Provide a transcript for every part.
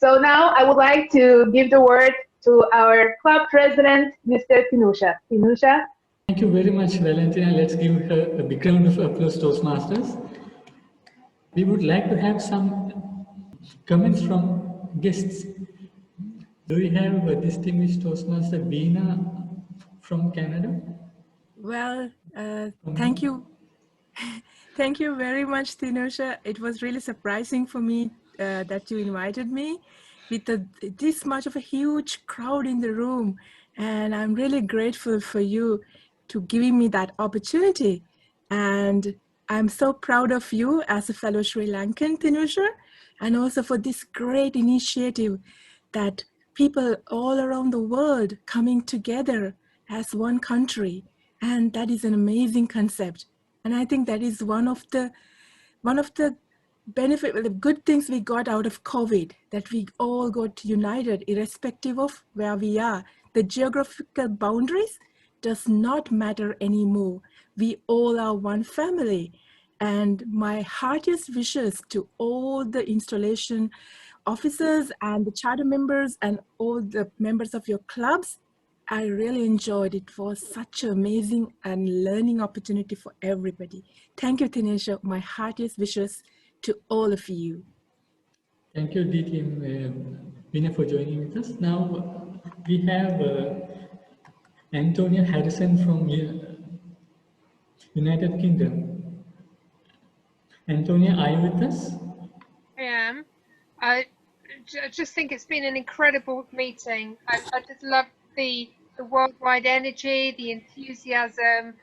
So now I would like to give the word to our club president, Mr. Tinusha. Tinusha? Thank you very much, Valentina. Let's give her a big round of applause, Toastmasters. We would like to have some comments from guests. Do we have a distinguished Toastmaster, Veena from Canada? Well, thank you. Thank you very much, Tinusha. It was really surprising for me that you invited me with this much of a huge crowd in the room. And I'm really grateful for you to giving me that opportunity. And I'm so proud of you as a fellow Sri Lankan, Tinusha, and also for this great initiative that people all around the world coming together as one country. And that is an amazing concept. And I think that is one of the benefit, the good things we got out of COVID, that we all got united irrespective of where we are. The geographical boundaries does not matter anymore. We all are one family. And my heartiest wishes to all the installation officers and the charter members and all the members of your clubs. I really enjoyed it. It was such an amazing and learning opportunity for everybody. Thank you, Tanisha. My heartiest wishes to all of you. Thank you, D-Team Veena, for joining with us. Now we have Antonia Harrison from United Kingdom. Antonia, are you with us? I am. I just think it's been an incredible meeting. I just love the worldwide energy, the enthusiasm,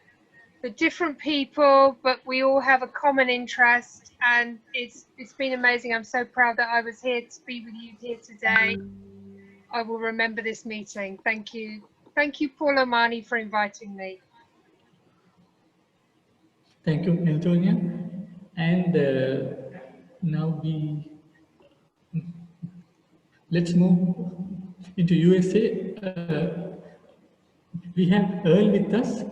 the different people, but we all have a common interest, and it's been amazing. I'm so proud that I was here to be with you here today. I will remember this meeting. Thank you. Thank you, Paul Omani, for inviting me. Thank you, Antonia. And now let's move into USA. We have Earl with us.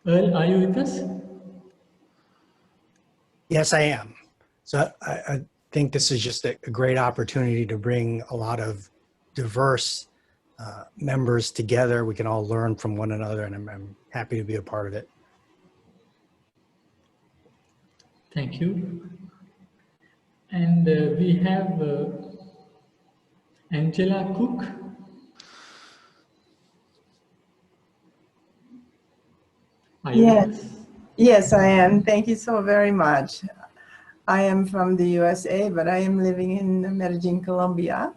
Earl, are you with us? Yes, I am. So I think this is just a great opportunity to bring a lot of diverse members together. We can all learn from one another, and I'm happy to be a part of it. Thank you. And we have Angela Cook. Yes, I am. Thank you so very much. I am from the USA, but I am living in Medellin, Colombia.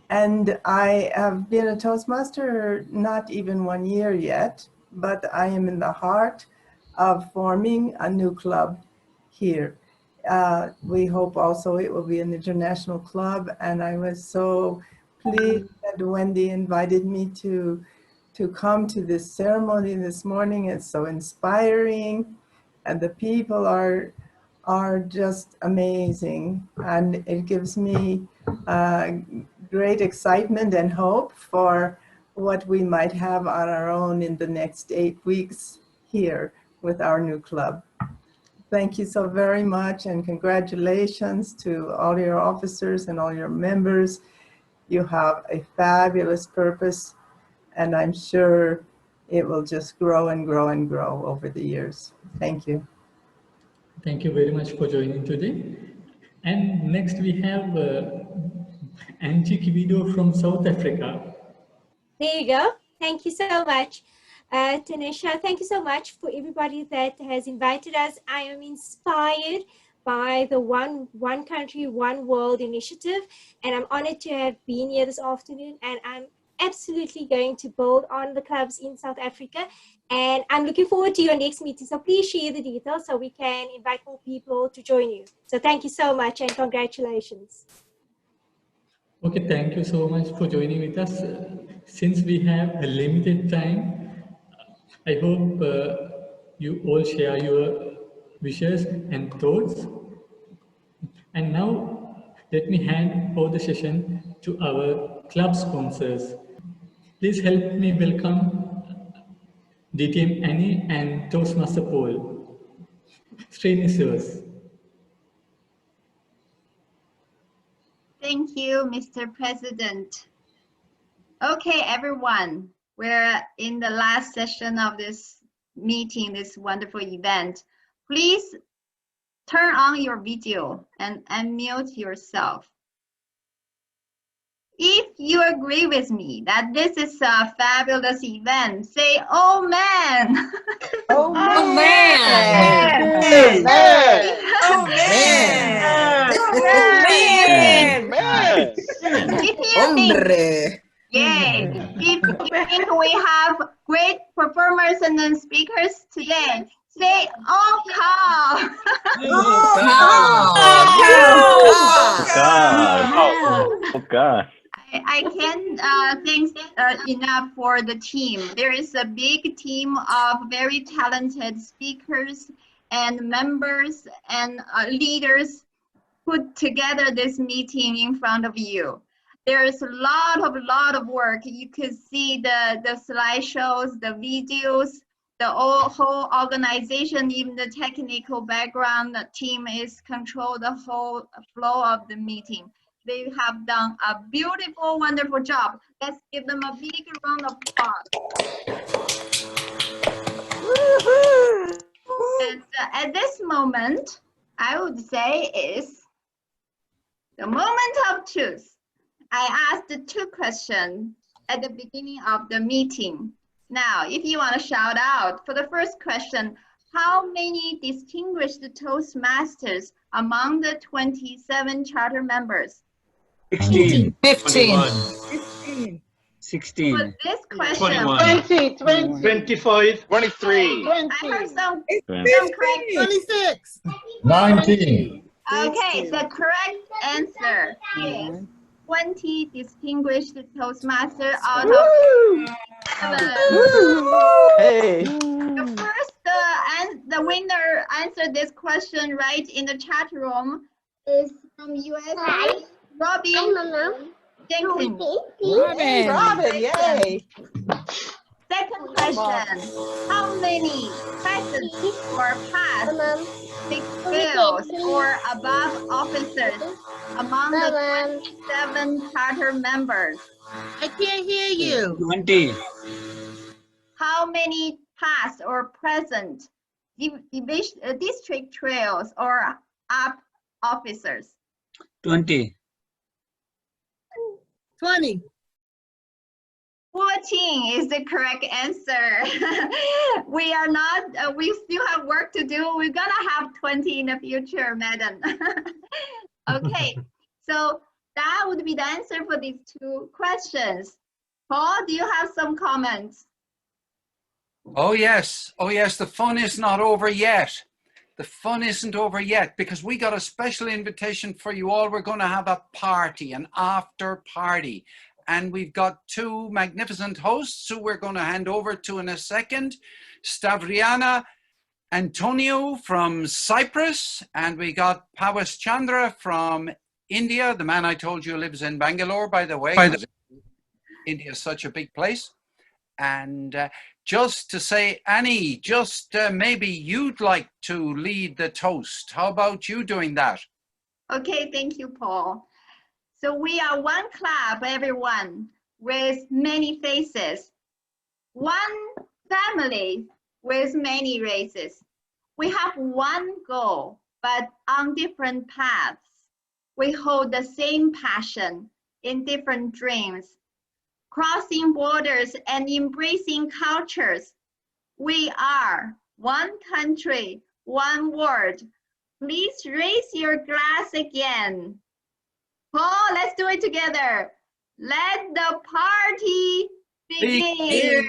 And I have been a Toastmaster not even 1 year yet, but I am in the heart of forming a new club here. We hope also it will be an international club, and I was so pleased that Wendy invited me to come to this ceremony this morning. It's so inspiring, and the people are just amazing, and it gives me great excitement and hope for what we might have on our own in the next 8 weeks here with our new club. Thank you so very much, and congratulations to all your officers and all your members. You have a fabulous purpose, and I'm sure it will just grow and grow and grow over the years. Thank you. Thank you very much for joining today. And next we have Angie Kivido from South Africa. There you go. Thank you so much, Tanisha. Thank you so much for everybody that has invited us. I am inspired by the One Country, One World initiative, and I'm honored to have been here this afternoon, and I'm absolutely going to build on the clubs in South Africa, and I'm looking forward to your next meeting. So please share the details so we can invite more people to join you. So thank you so much, and congratulations. Okay, thank you so much for joining with us. Since we have a limited time, I hope you all share your wishes and thoughts. And now let me hand over the session to our club sponsors. Please help me welcome DTM Annie and Toastmaster Paul. Screen is yours. Thank you, Mr. President. Okay, everyone, we're in the last session of this meeting, this wonderful event. Please turn on your video and unmute yourself. If you agree with me that this is a fabulous event, say, oh man. Oh, man. man. Oh, man. If you think, yay, if you think we have great performers and then speakers today, say, oh cow. Oh God. I can't thank enough for the team. There is a big team of very talented speakers and members and leaders put together this meeting in front of you. There is a lot of work. You can see the slideshows, the videos, the whole organization, even the technical background the team is control the whole flow of the meeting. They have done a beautiful, wonderful job. Let's give them a big round of applause. And at this moment, I would say is the moment of truth. I asked 2 questions at the beginning of the meeting. Now, if you want to shout out for the first question, how many distinguished Toastmasters among the 27 charter members? 16. 15. 15. 16. For this question, 20. 25. 23. I heard some 20. correct. 26. 19. Okay, the correct answer is 20 distinguished Toastmasters out of 7. Hey. The first and the winner answered this question right in the chat room is from USA, Robin Jenkins. Robin, yay. Second question, how many present or past 6 bills or above officers among the 27 charter members? I can't hear you. 20. How many past or present district trails or up officers? 20. 20. 14 is the correct answer. We are not, we still have work to do. We're gonna have 20 in the future, madam. Okay, so that would be the answer for these 2 questions. Paul, do you have some comments? Oh yes, the fun is not over yet. The fun isn't over yet because we got a special invitation for you all. We're going to have a party, an after party. And we've got 2 magnificent hosts who we're going to hand over to in a second. Stavriana Antonio from Cyprus, and we got Pawas Chandra from India. The man I told you lives in Bangalore, by the way. India is such a big place. And just to say, Annie, just maybe you'd like to lead the toast. How about you doing that? Okay, thank you, Paul. So we are one club, everyone, with many faces. One family with many races. We have one goal, but on different paths. We hold the same passion in different dreams. Crossing borders and embracing cultures. We are one country, one world. Please raise your glass again. Paul, let's do it together. Let the party begin.